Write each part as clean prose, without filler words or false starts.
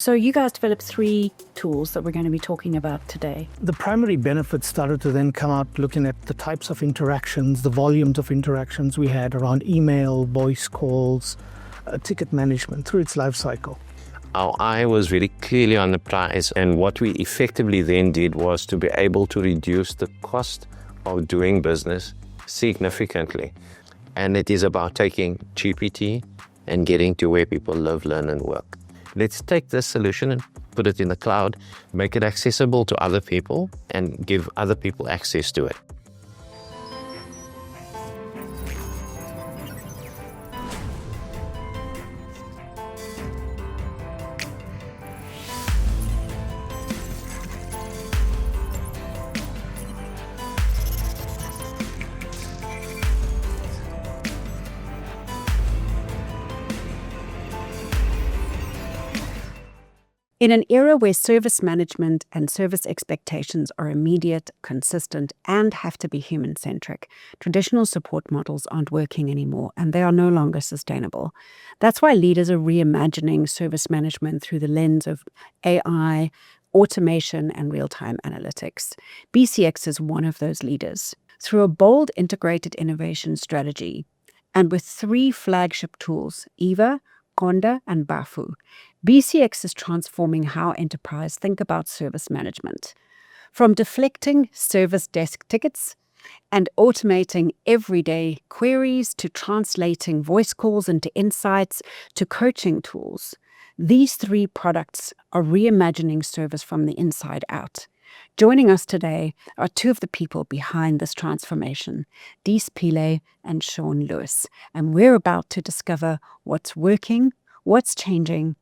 So you guys developed 3 tools that we're going to be talking about today. The primary benefits started to then come out looking at the types of interactions, the volumes of interactions we had around email, voice calls, ticket management through its life cycle. Our eye was really clearly on the prize, and what we effectively then did was to be able to reduce the cost of doing business significantly. And it is about taking GPT and getting to where people live, learn, and work. Let's take this solution and put it in the cloud, make it accessible to other people, and give other people access to it. In an era where service management and service expectations are immediate, consistent, and have to be human-centric, traditional support models aren't working anymore, and they are no longer sustainable. That's why leaders are reimagining service management through the lens of AI, automation, and real-time analytics. BCX is one of those leaders. Through a bold integrated innovation strategy, and with 3 flagship tools, EVA, Gonda, and Bafu, BCX is transforming how enterprise think about service management. From deflecting service desk tickets and automating everyday queries to translating voice calls into insights to coaching tools, these 3 products are reimagining service from the inside out. Joining us today are 2 of the people behind this transformation, Dees Pillay and Sean Lewis, and we're about to discover what's working, what's changing,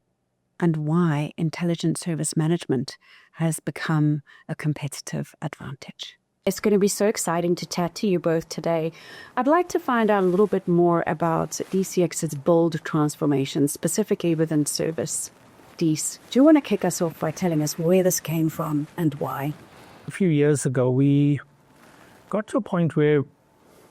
and why intelligent service management has become a competitive advantage. It's going to be so exciting to chat to you both today. I'd like to find out a little bit more about BCX's bold transformation, specifically within service. Dees, do you want to kick us off by telling us where this came from and why? A few years ago, we got to a point where,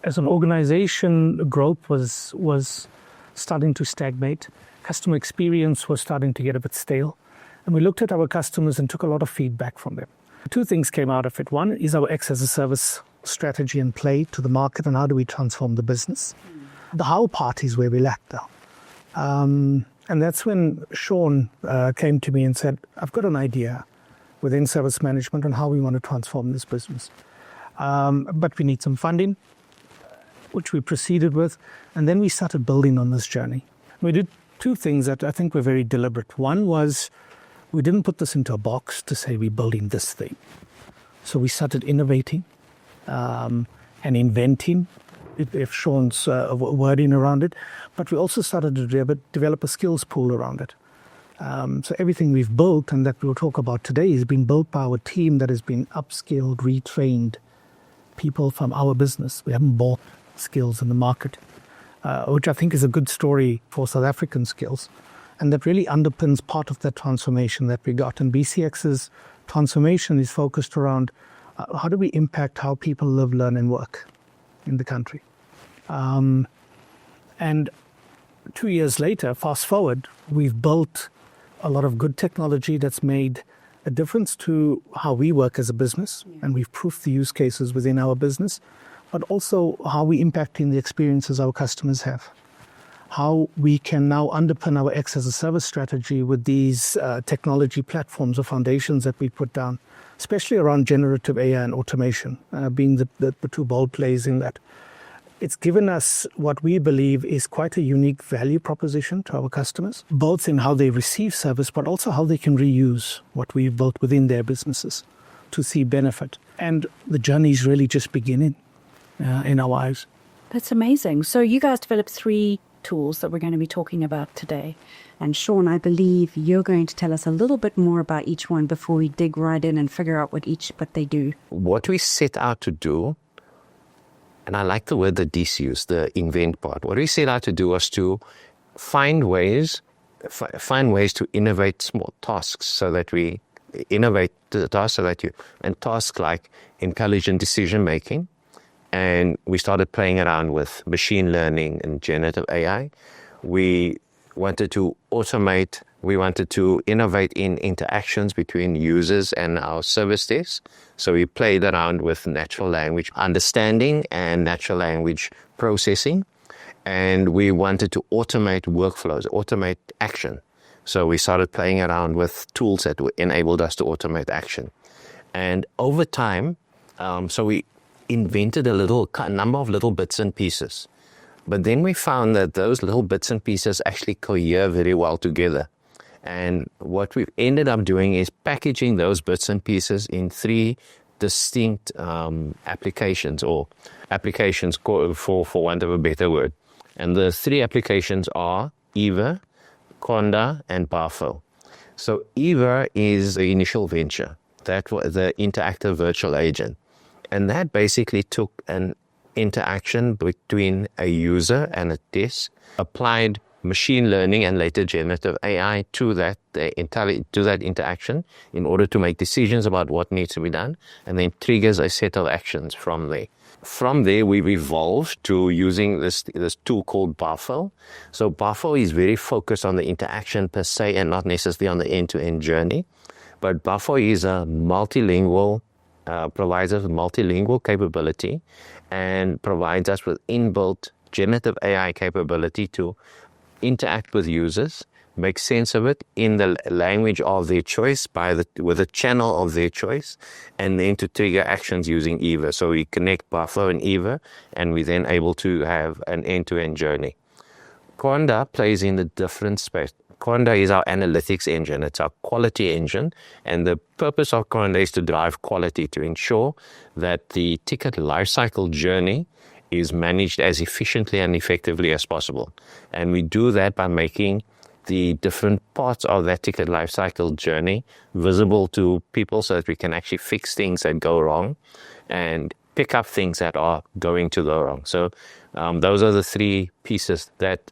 as an organization, growth was starting to stagnate. Customer experience was starting to get a bit stale. And we looked at our customers and took a lot of feedback from them. 2 things came out of it. One is our X as a service strategy and play to the market, and how do we transform the business. The how part is where we lacked though. And that's when Sean came to me and said, I've got an idea within service management on how we want to transform this business. But we need some funding, which we proceeded with. And then we started building on this journey. We did 2 things that I think were very deliberate. One was we didn't put this into a box to say we're building this thing. So we started innovating and inventing, if Sean's wording around it. But we also started to develop a skills pool around it. So everything we've built and that we'll talk about today has been built by our team that has been upskilled, retrained people from our business. We haven't bought skills in the market. Which I think is a good story for South African skills. And that really underpins part of that transformation that we got. And BCX's transformation is focused around how do we impact how people live, learn, and work in the country. And 2 years later, fast forward, we've built a lot of good technology that's made a difference to how we work as a business. And we've proved the use cases within our business, but also how we impacting the experiences our customers have. How we can now underpin our X as a service strategy with these technology platforms or foundations that we put down, especially around generative AI and automation, being the 2 bold plays in that. It's given us what we believe is quite a unique value proposition to our customers, both in how they receive service, but also how they can reuse what we've built within their businesses to see benefit. And the journey is really just beginning. In our eyes. That's amazing. So you guys developed 3 tools that we're going to be talking about today. And Sean, I believe you're going to tell us a little bit more about each one before we dig right in and figure out what they do. What we set out to do, and I like the word that Dees used, the invent part. What we set out to do was to find ways to innovate small tasks so that we innovate the tasks and tasks like intelligent decision making. And we started playing around with machine learning and generative AI. We wanted to automate We wanted to innovate in interactions between users and our service desk. So we played around with natural language understanding and natural language processing. And we wanted to automate workflows, automate action. So we started playing around with tools that enabled us to automate action. And over time, so we invented a number of little bits and pieces. But then we found that those little bits and pieces actually cohere very well together. And what we've ended up doing is packaging those bits and pieces in 3 distinct applications, or applications for want of a better word. And the 3 applications are Eva, Conda, and Bafo. So Eva is the initial venture. That was the interactive virtual agent. And that basically took an interaction between a user and a desk, applied machine learning and later generative AI to that interaction in order to make decisions about what needs to be done, and then triggers a set of actions from there. From there, we've evolved to using this tool called Bafo. So Bafo is very focused on the interaction per se and not necessarily on the end-to-end journey. But Bafo is a multilingual, provides us with multilingual capability and provides us with inbuilt generative AI capability to interact with users, make sense of it in the language of their choice with a channel of their choice, and then to trigger actions using Eva. So we connect Bafo and Eva, and we're then able to have an end-to-end journey. Conda plays in the different space. Conda is our analytics engine. It's our quality engine. And the purpose of Conda is to drive quality, to ensure that the ticket lifecycle journey is managed as efficiently and effectively as possible. And we do that by making the different parts of that ticket lifecycle journey visible to people so that we can actually fix things that go wrong and pick up things that are going to go wrong. So those are the 3 pieces that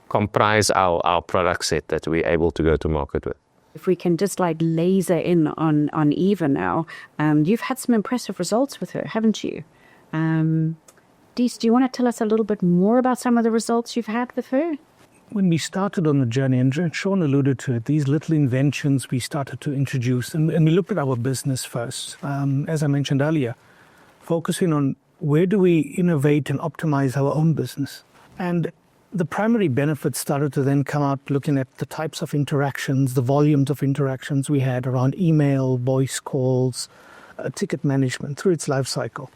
comprise our product set that we're able to go to market with. If we can just laser in on Eva now, you've had some impressive results with her, haven't you? Dees, do you want to tell us a little bit more about some of the results you've had with her? When we started on the journey, and Sean alluded to it, these little inventions we started to introduce, and we looked at our business first, as I mentioned earlier, focusing on where do we innovate and optimize our own business. And the primary benefits started to then come out looking at the types of interactions, the volumes of interactions we had around email, voice calls, ticket management through its life cycle.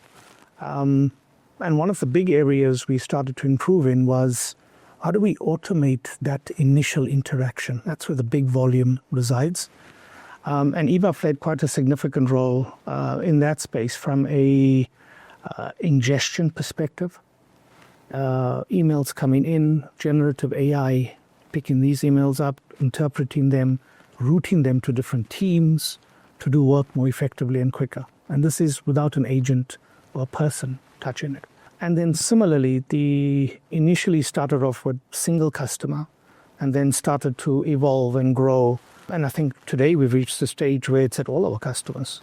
And one of the big areas we started to improve in was how do we automate that initial interaction? That's where the big volume resides. And Eva played quite a significant role in that space from a ingestion perspective. Emails coming in, generative AI picking these emails up, interpreting them, routing them to different teams to do work more effectively and quicker. And this is without an agent or a person touching it. And then similarly, the initially started off with single customer and then started to evolve and grow. And I think today we've reached the stage where it's at all our customers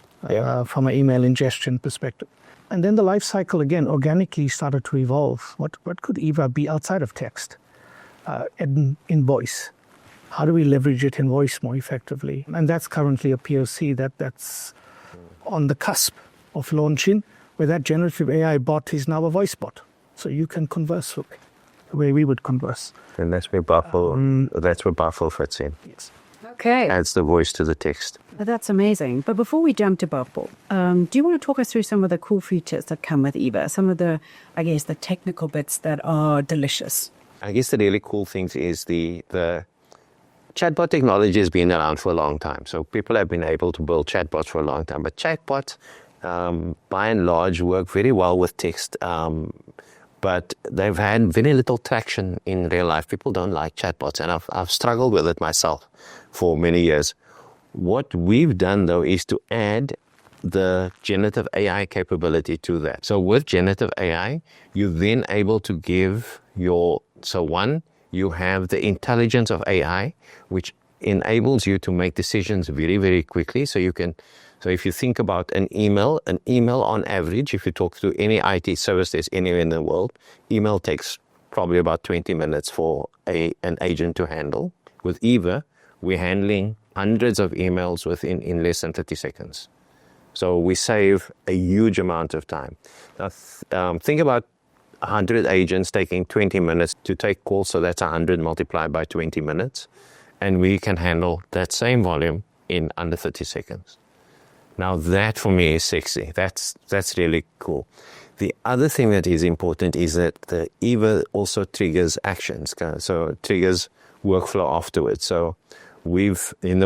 from an email ingestion perspective. And then the life cycle, again, organically started to evolve. What could Eva be outside of text? In voice. How do we leverage it in voice more effectively? And that's currently a POC that's on the cusp of launching, where that generative AI bot is now a voice bot. So you can converse with the way we would converse. And that's where Bafo fits in. Yes. Okay. Adds the voice to the text. That's amazing. But before we jump to Bafo, do you want to talk us through some of the cool features that come with Eva? Some of the technical bits that are delicious. I guess the really cool things is the chatbot technology has been around for a long time. So people have been able to build chatbots for a long time. But chatbots, by and large, work very well with text. But they've had very little traction in real life. People don't like chatbots, and I've struggled with it myself for many years. What we've done, though, is to add the generative AI capability to that. So with generative AI, you're then able to give you have the intelligence of AI, which enables you to make decisions very, very quickly. So if you think about an email on average, if you talk to any IT service there's anywhere in the world, email takes probably about 20 minutes for an agent to handle. With Eva, we're handling hundreds of emails in less than 30 seconds. So we save a huge amount of time. Now, think about 100 agents taking 20 minutes to take calls, so that's 100 multiplied by 20 minutes. And we can handle that same volume in under 30 seconds. Now that for me is sexy. That's really cool. The other thing that is important is that the EVA also triggers actions. So it triggers workflow afterwards. So in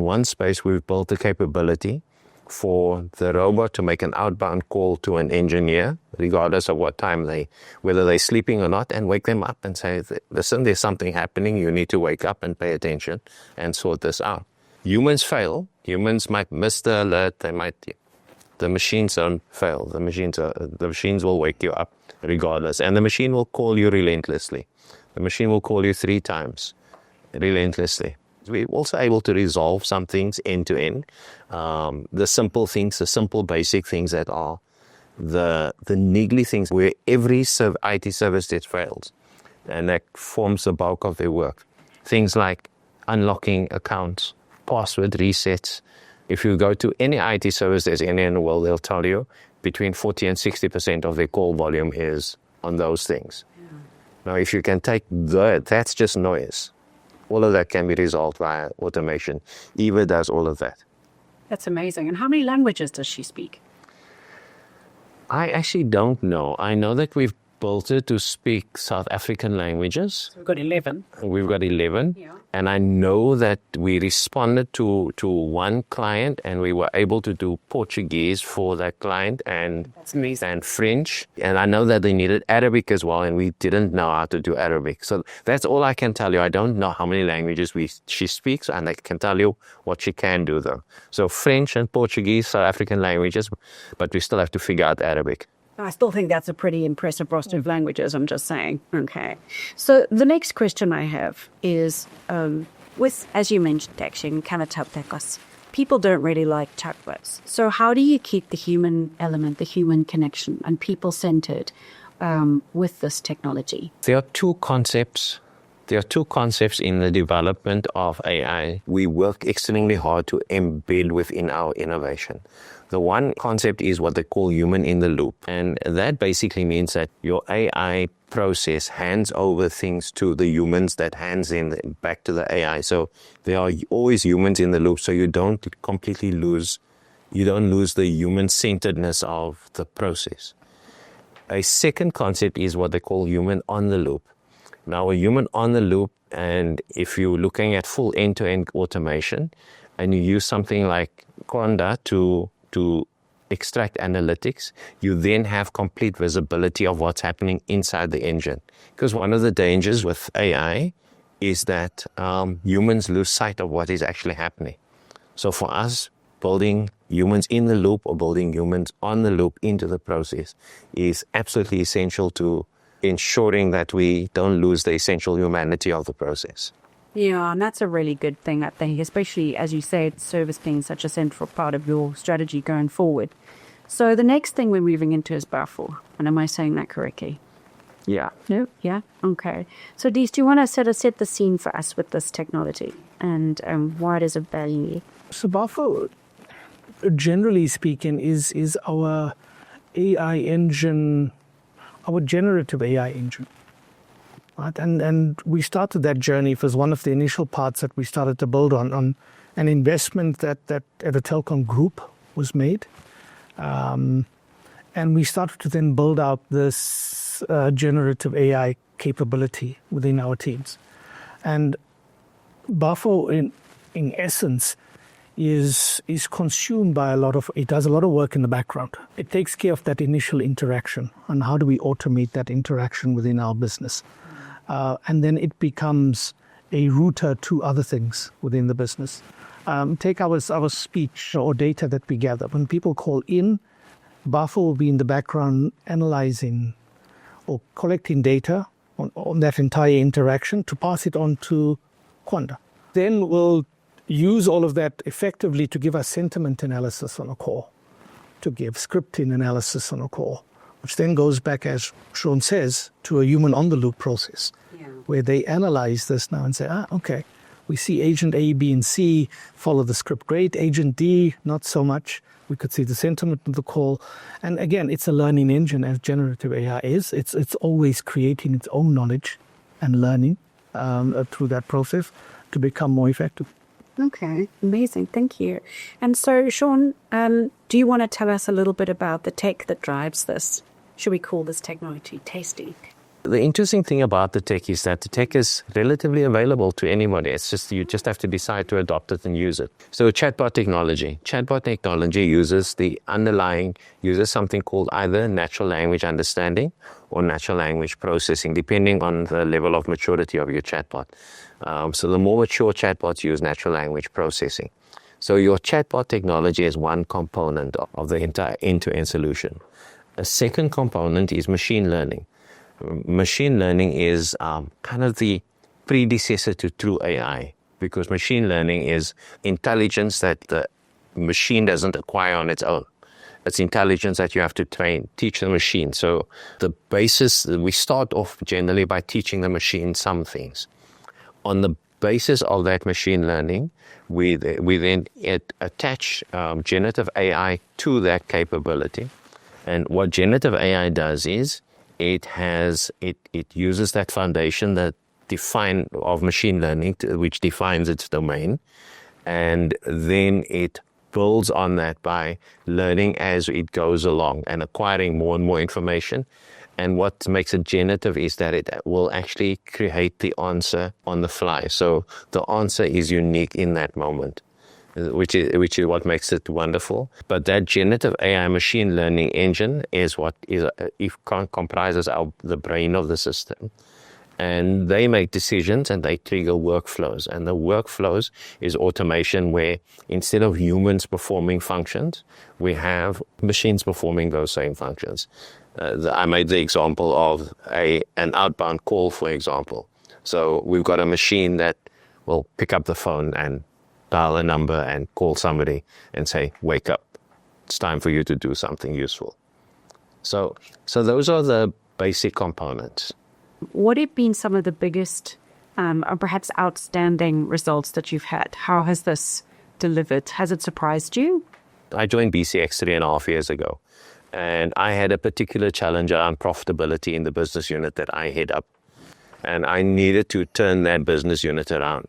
one space, we've built the capability for the robot to make an outbound call to an engineer, regardless of what time whether they're sleeping or not, and wake them up and say, listen, there's something happening. You need to wake up and pay attention and sort this out. Humans fail. Humans might miss the alert. The machines don't fail. The machines will wake you up regardless. And the machine will call you relentlessly. The machine will call you 3 times relentlessly. We're also able to resolve some things end to end. The simple things, the simple basic things that are the niggly things where every IT service that fails. And that forms the bulk of their work. Things like unlocking accounts, password resets. If you go to any IT service there's any in the world, they'll tell you between 40 and 60% of their call volume is on those things. Yeah. Now, if you can take that's just noise. All of that can be resolved via automation. EVA does all of that. That's amazing. And how many languages does she speak? I actually don't know. I know that we've built it to speak South African languages. So we've got 11. We've got 11. Yeah. And I know that we responded to one client and we were able to do Portuguese for that client and French. And I know that they needed Arabic as well, and we didn't know how to do Arabic. So that's all I can tell you. I don't know how many languages she speaks, and I can tell you what she can do though. So French and Portuguese, South African languages, but we still have to figure out Arabic. I still think that's a pretty impressive roster of languages, I'm just saying. Okay. So the next question I have is, with, as you mentioned, actually, people don't really like chatbots. So how do you keep the human element, the human connection, and people-centered with this technology? There are two concepts. There are two concepts in the development of AI we work extremely hard to embed within our innovation. The one concept is what they call human in the loop. And that basically means that your AI process hands over things to the humans that hands in back to the AI. So there are always humans in the loop, so you don't completely lose the human-centeredness of the process. A second concept is what they call human on the loop. Now, a human on the loop, and if you're looking at full end-to-end automation, and you use something like Conda to extract analytics, you then have complete visibility of what's happening inside the engine. Because one of the dangers with AI is that humans lose sight of what is actually happening. So for us, building humans in the loop or building humans on the loop into the process is absolutely essential to ensuring that we don't lose the essential humanity of the process. Yeah, and that's a really good thing, I think, especially, as you say, service being such a central part of your strategy going forward. So the next thing we're moving into is Baffle. And am I saying that correctly? Yeah. No? Yeah? Okay. So, Dees, do you want to set the scene for us with this technology and why it is of value? So Baffle, generally speaking, is our AI engine, our generative AI engine. Right? And we started that journey. It was one of the initial parts that we started to build on an investment that at a telecom group was made. And we started to then build out this generative AI capability within our teams. And Baffle, in essence, is consumed by it does a lot of work in the background. It takes care of that initial interaction and how do we automate that interaction within our business. And then it becomes a router to other things within the business. Take our speech or data that we gather. When people call in, Baffle will be in the background analyzing or collecting data on that entire interaction to pass it on to Quanda. Then we'll use all of that effectively to give us sentiment analysis on a call, to give scripting analysis on a call, which then goes back, as Sean says, to a human on-the-loop process, where they analyze this now and say, okay, We see agent A, B, and C follow the script great. Agent D, not so much. We could see the sentiment of the call. And again, it's a learning engine, as generative AI is. It's always creating its own knowledge and learning through that process to become more effective. Okay, amazing. Thank you. And so, Sean, do you want to tell us a little bit about the tech that drives this? Should we call this technology tasty? The interesting thing about the tech is that the tech is relatively available to anybody. It's just you just have to decide to adopt it and use it. So chatbot technology. Chatbot technology uses something called either natural language understanding or natural language processing, depending on the level of maturity of your chatbot. So the more mature chatbots use natural language processing. So your chatbot technology is one component of the entire end-to-end solution. A second component is machine learning. Machine learning is kind of the predecessor to true AI, because machine learning is intelligence that the machine doesn't acquire on its own. It's intelligence that you have to teach the machine. So the basis, we start off generally by teaching the machine some things. On the basis of that machine learning, we then attach generative AI to that capability. And what generative AI does is it uses that foundation of machine learning, which defines its domain, and then it builds on that by learning as it goes along and acquiring more and more information. And what makes it generative is that it will actually create the answer on the fly. So the answer is unique in that moment, which is what makes it wonderful. But that generative AI machine learning engine is what comprises the brain of the system. And they make decisions and they trigger workflows. And the workflows is automation where instead of humans performing functions, we have machines performing those same functions. I made the example of an outbound call, for example. So we've got a machine that will pick up the phone and dial a number and call somebody and say, wake up, it's time for you to do something useful. So those are the basic components. What have been some of the biggest or perhaps outstanding results that you've had? How has this delivered? Has it surprised you? I joined BCX 3.5 years ago, and I had a particular challenge around profitability in the business unit that I head up, and I needed to turn that business unit around.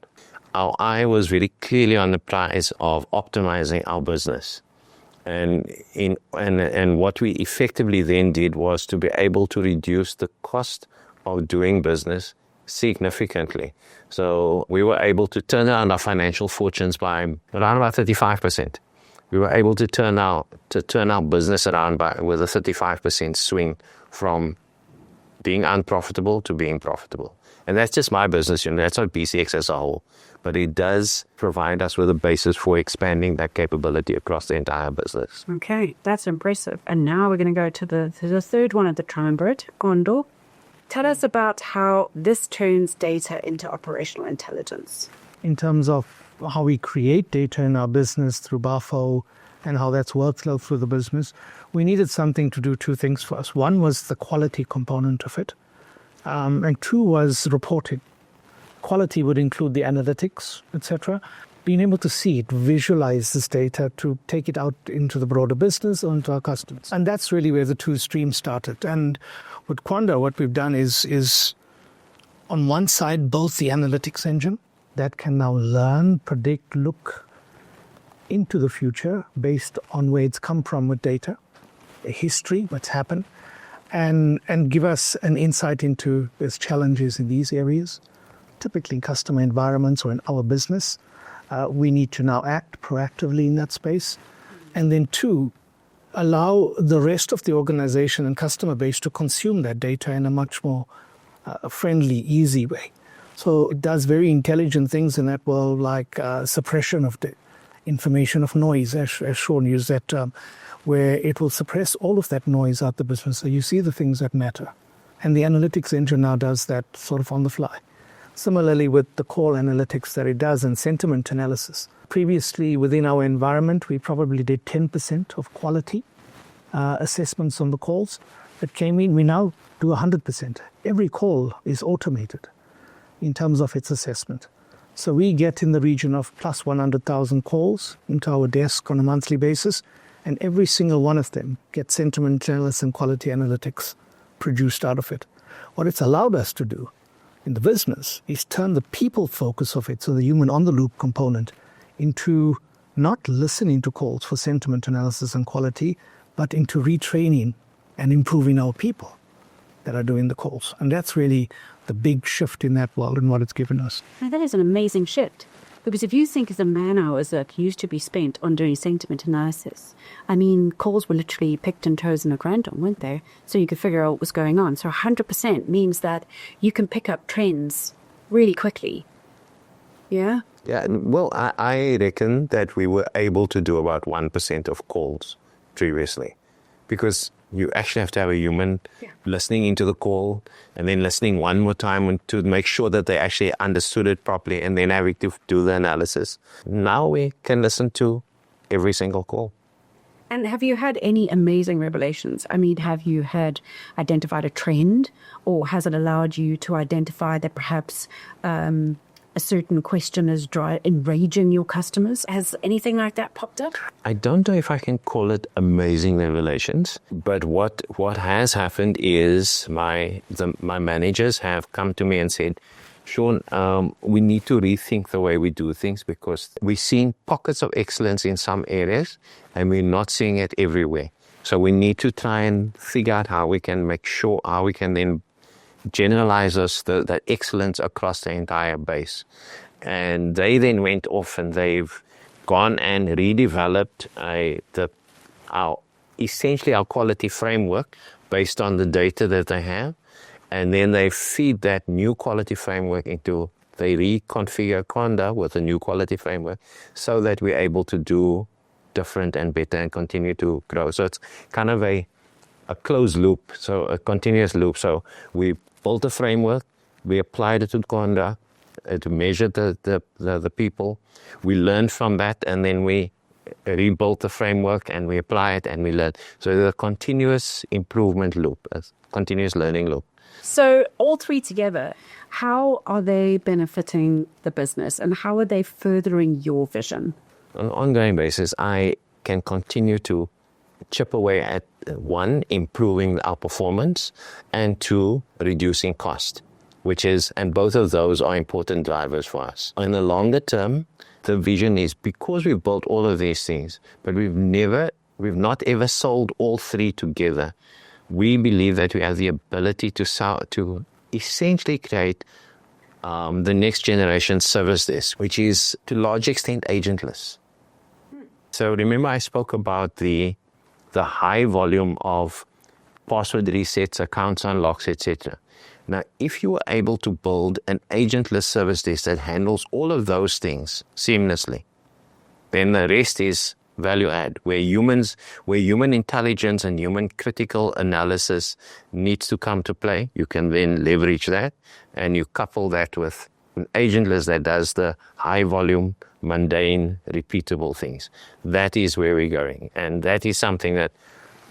Our eye was really clearly on the prize of optimizing our business. And what we effectively then did was to be able to reduce the cost of doing business significantly. So we were able to turn around our financial fortunes by around about 35%. We were able to turn our business around with a 35% swing from being unprofitable to being profitable. And that's just my business unit. That's not BCX as a whole. But it does provide us with a basis for expanding that capability across the entire business. Okay, that's impressive. And now we're going to go to the third one of the triumvirate, Kondo. Tell us about how this turns data into operational intelligence. In terms of how we create data in our business through BAFO and how that's workflow through the business, we needed something to do two things for us. One was the quality component of it, and two was reporting. Quality would include the analytics, etc. Being able to see it, visualize this data to take it out into the broader business or into our customers. And that's really where the two streams started. And with Quanda, what we've done is on one side, both the analytics engine that can now learn, predict, look into the future based on where it's come from with data, a history, what's happened, and give us an insight into its challenges in these areas. Typically in customer environments or in our business, we need to now act proactively in that space. And then two, allow the rest of the organization and customer base to consume that data in a much more friendly, easy way. So it does very intelligent things in that world, like suppression of the information of noise, as Sean used that term, where it will suppress all of that noise out the business. So you see the things that matter. And the analytics engine now does that sort of on the fly. Similarly with the call analytics that it does and sentiment analysis. Previously within our environment, we probably did 10% of quality assessments on the calls that came in. We now do 100%. Every call is automated in terms of its assessment. So we get in the region of plus 100,000 calls into our desk on a monthly basis, and every single one of them gets sentiment analysis and quality analytics produced out of it. What it's allowed us to do in the business is turn the people focus of it, so the human on-the-loop component, into not listening to calls for sentiment analysis and quality, but into retraining and improving our people that are doing the calls. And that's really the big shift in that world and what it's given us. Now, that is an amazing shift. Because if you think of the man hours that used to be spent on doing sentiment analysis, I mean, calls were literally picked and chosen at random, weren't they? So you could figure out what was going on. So 100% means that you can pick up trends really quickly. Yeah? Yeah, well, I reckon that we were able to do about 1% of calls previously, because you actually have to have a human listening into the call and then listening one more time to make sure that they actually understood it properly, and then having to do the analysis. Now we can listen to every single call. And have you had any amazing revelations? I mean, have you identified a trend, or has it allowed you to identify that perhaps a certain question is enraging your customers? Has anything like that popped up? I don't know if I can call it amazing revelations, but what has happened is my managers have come to me and said, Sean, we need to rethink the way we do things, because we're seeing pockets of excellence in some areas and we're not seeing it everywhere. So we need to try and figure out how we can then generalize that excellence across the entire base. And they then went off and they've gone and redeveloped our quality framework based on the data that they have. And then they feed that new quality framework they reconfigure Conda with a new quality framework so that we're able to do different and better and continue to grow. So it's kind of a closed loop, so a continuous loop. So we built a framework, we applied it to Conda to measure the people. We learned from that, and then we rebuilt the framework and we apply it and we learn. So the continuous improvement loop, a continuous learning loop. So all three together, how are they benefiting the business and how are they furthering your vision? On an ongoing basis, I can continue to chip away at, one, improving our performance, and two, reducing cost, and both of those are important drivers for us. In the longer term, the vision is, because we've built all of these things, but we've not ever sold all three together. We believe that we have the ability to essentially create the next generation service desk, which is to a large extent agentless. So remember I spoke about the high volume of password resets, accounts unlocks, etc. Now, if you were able to build an agentless service desk that handles all of those things seamlessly, then the rest is value add, where human intelligence and human critical analysis needs to come to play. You can then leverage that, and you couple that with an agentless that does the high volume, mundane, repeatable things. That is where we're going, and that is something that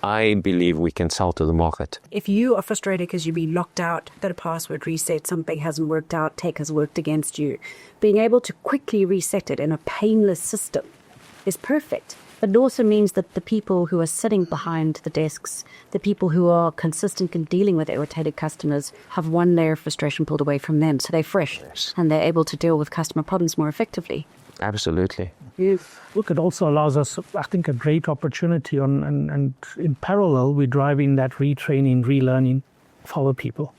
I believe we can sell to the market. If you are frustrated because you've been locked out, got a password reset, something hasn't worked out, tech has worked against you, being able to quickly reset it in a painless system is perfect. But it also means that the people who are sitting behind the desks, the people who are consistent in dealing with irritated customers, have one layer of frustration pulled away from them. So they're fresh, yes, and they're able to deal with customer problems more effectively. Absolutely. Yeah. Look, it also allows us, I think, a great opportunity and in parallel, we're driving that retraining, relearning for our people.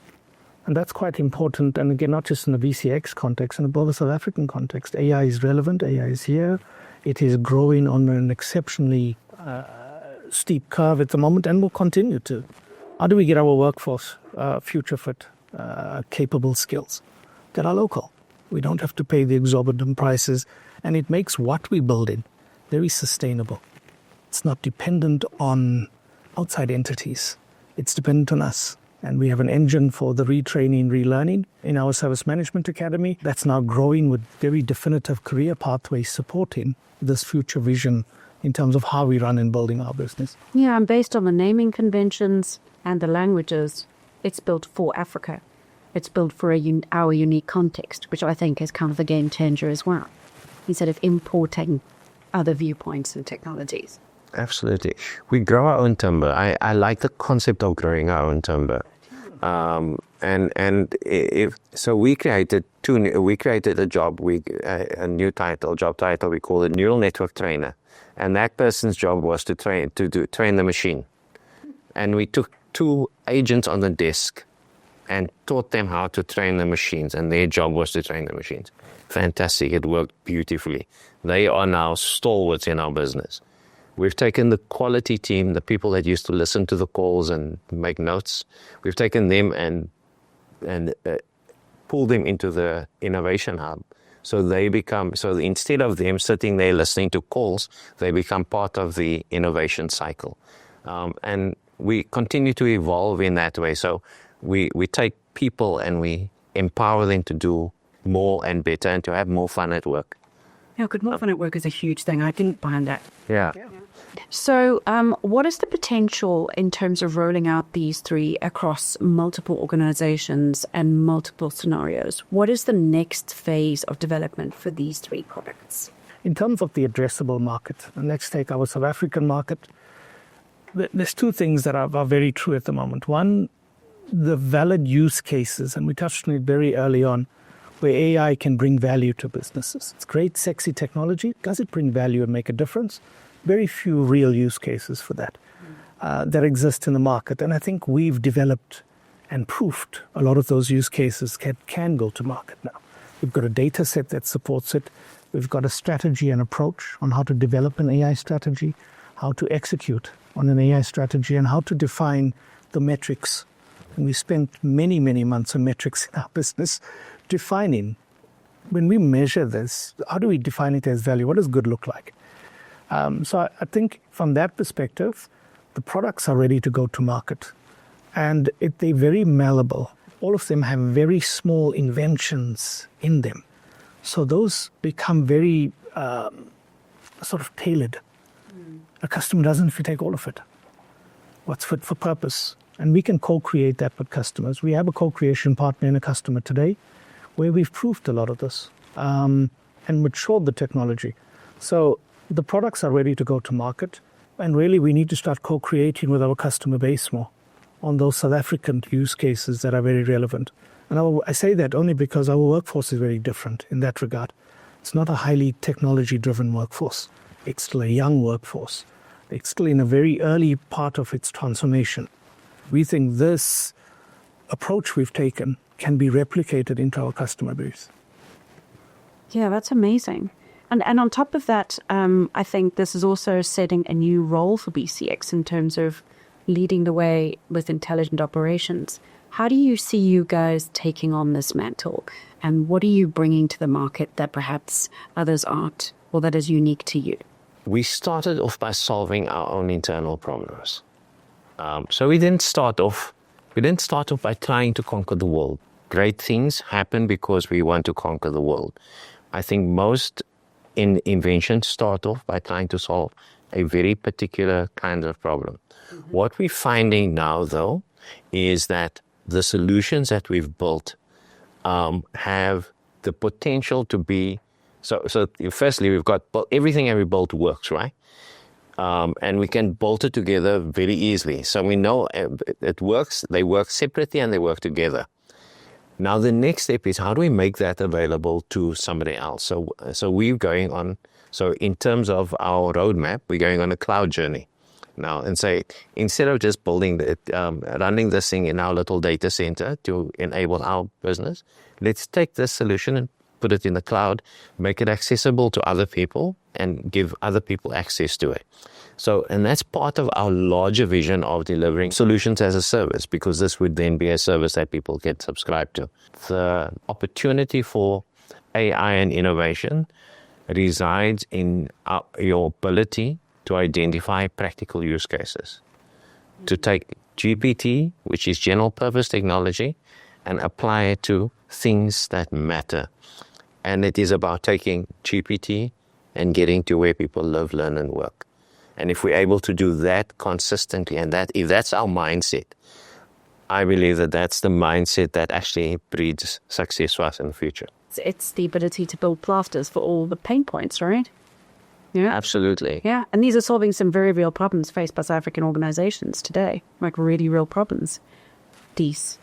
And that's quite important. And again, not just in the BCX context, in the broader South African context. AI is relevant, AI is here. It is growing on an exceptionally steep curve at the moment and will continue to. How do we get our workforce future fit, capable skills that are local? We don't have to pay the exorbitant prices, and it makes what we build in very sustainable. It's not dependent on outside entities. It's dependent on us. And we have an engine for the retraining, relearning in our Service Management Academy that's now growing with very definitive career pathways supporting this future vision in terms of how we run and building our business. Yeah, and based on the naming conventions and the languages, it's built for Africa. It's built for our unique context, which I think is kind of the game changer as well, instead of importing other viewpoints and technologies. Absolutely. We grow our own timber. I like the concept of growing our own timber. So we created a new job title. We call it Neural Network Trainer. And that person's job was to train the machine. And we took 2 agents on the desk and taught them how to train the machines, and their job was to train the machines. Fantastic. It worked beautifully. They are now stalwarts in our business. We've taken the quality team, the people that used to listen to the calls and make notes. We've taken them and pulled them into the innovation hub. So instead of them sitting there listening to calls, they become part of the innovation cycle. And we continue to evolve in that way. So we take people and we empower them to do more and better and to have more fun at work. Yeah, good. More fun at work is a huge thing. I didn't find that. Yeah. So what is the potential in terms of rolling out these 3 across multiple organizations and multiple scenarios? What is the next phase of development for these 3 products? In terms of the addressable market, and let's take our South African market, there's 2 things that are very true at the moment. One, the valid use cases, and we touched on it very early on, where AI can bring value to businesses. It's great, sexy technology. Does it bring value and make a difference? Very few real use cases for that that exist in the market. And I think we've developed and proofed a lot of those use cases can go to market now. We've got a data set that supports it. We've got a strategy and approach on how to develop an AI strategy, how to execute on an AI strategy, and how to define the metrics. And we spent many, many months on metrics in our business defining, when we measure this, how do we define it as value? What does good look like? So I think from that perspective, the products are ready to go to market. And they're very malleable. All of them have very small inventions in them. So those become very sort of tailored. A customer doesn't have to take all of it. What's fit for purpose? And we can co-create that with customers. We have a co-creation partner in a customer today where we've proved a lot of this and matured the technology. So the products are ready to go to market. And really, we need to start co-creating with our customer base more on those South African use cases that are very relevant. And I say that only because our workforce is very different in that regard. It's not a highly technology-driven workforce. It's still a young workforce. It's still in a very early part of its transformation. We think this approach we've taken can be replicated into our customer base. Yeah, that's amazing. And on top of that, I think this is also setting a new role for BCX in terms of leading the way with intelligent operations. How do you see you guys taking on this mantle? And what are you bringing to the market that perhaps others aren't, or that is unique to you? We started off by solving our own internal problems. So we didn't start off by trying to conquer the world. Great things happen because we want to conquer the world. I think most inventions start off by trying to solve a very particular kind of problem. Mm-hmm. What we're finding now, though, is that the solutions that we've built have the potential to be. So firstly, we've got everything that we built works, right? And we can bolt it together very easily. So we know it works. They work separately and they work together. Now the next step is, how do we make that available to somebody else? So we're going on. So in terms of our roadmap, we're going on a cloud journey now, and say, instead of just building running this thing in our little data center to enable our business, let's take this solution and put it in the cloud, make it accessible to other people, and give other people access to it. So, and that's part of our larger vision of delivering solutions as a service, because this would then be a service that people get subscribed to. The opportunity for AI and innovation resides in your ability to identify practical use cases. To take GPT, which is general purpose technology, and apply it to things that matter. And it is about taking GPT and getting to where people live, learn, and work. And if we're able to do that consistently, and that if that's our mindset, I believe that that's the mindset that actually breeds success for us in the future. It's the ability to build plasters for all the pain points, right? Yeah. Absolutely. Yeah. And these are solving some very real problems faced by South African organizations today, like really real problems. Dees,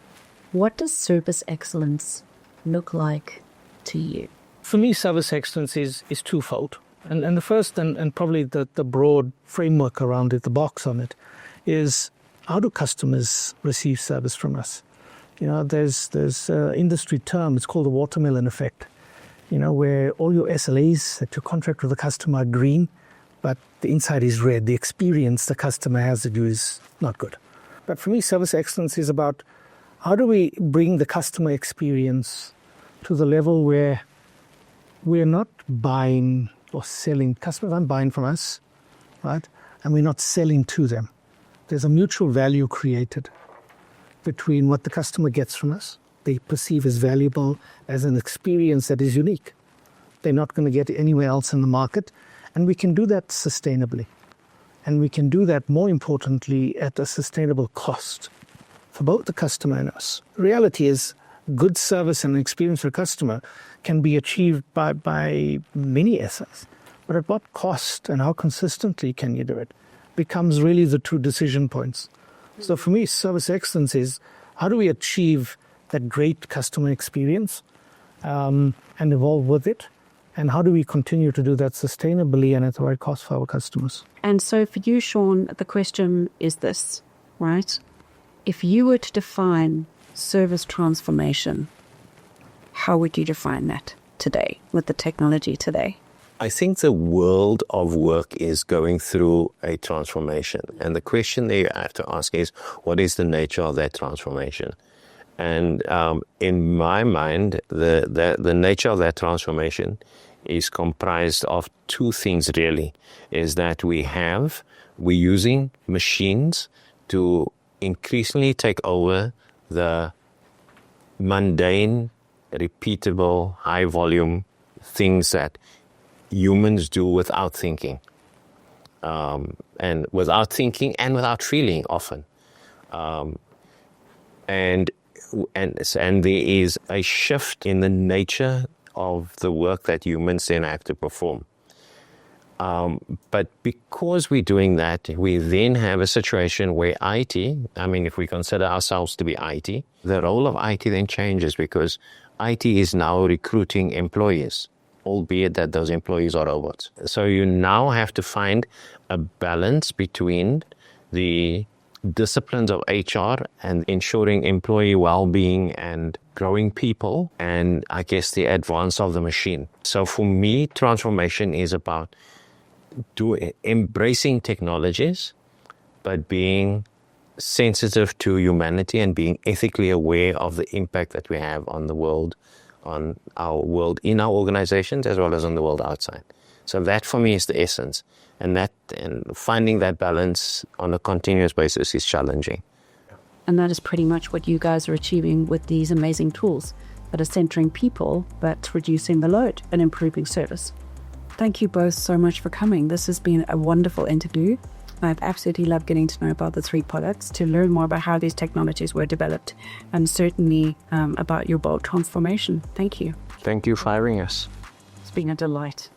what does service excellence look like to you? For me, service excellence is twofold. And the first and probably the broad framework around it, the box on it, is how do customers receive service from us? You know, there's an industry term, it's called the watermelon effect, you know, where all your SLAs that you contract with the customer are green, but the inside is red. The experience the customer has with you is not good. But for me, service excellence is about how do we bring the customer experience to the level where we're not buying or selling. Customers aren't buying from us, right? And we're not selling to them. There's a mutual value created between what the customer gets from us, they perceive as valuable, as an experience that is unique. They're not going to get it anywhere else in the market. And we can do that sustainably. And we can do that, more importantly, at a sustainable cost for both the customer and us. The reality is good service and experience for a customer can be achieved by many SLs. But at what cost and how consistently can you do it becomes really the two decision points. So for me, service excellence is how do we achieve that great customer experience and evolve with it? And how do we continue to do that sustainably and at the right cost for our customers? And so for you, Sean, the question is this, right? If you were to define service transformation, how would you define that today with the technology today? I think the world of work is going through a transformation. And the question that you have to ask is, what is the nature of that transformation? And in my mind, the nature of that transformation is comprised of two things, really. Is that we're using machines to increasingly take over the mundane, repeatable, high-volume things that humans do without thinking, and without feeling often, and there is a shift in the nature of the work that humans then have to perform. But because we're doing that, we then have a situation where IT, I mean, if we consider ourselves to be IT, the role of IT then changes because IT is now recruiting employees, albeit that those employees are robots. So you now have to find a balance between the disciplines of HR and ensuring employee well-being and growing people, and I guess the advance of the machine. So for me, transformation is about embracing technologies, but being sensitive to humanity and being ethically aware of the impact that we have on the world, on our world in our organizations as well as on the world outside. So that for me is the essence, and finding that balance on a continuous basis is challenging. And that is pretty much what you guys are achieving with these amazing tools that are centering people but reducing the load and improving service. Thank you both so much for coming. This has been a wonderful interview. I've absolutely loved getting to know about the three products, to learn more about how these technologies were developed, and certainly about your bold transformation. Thank you. Thank you for having us. It's been a delight.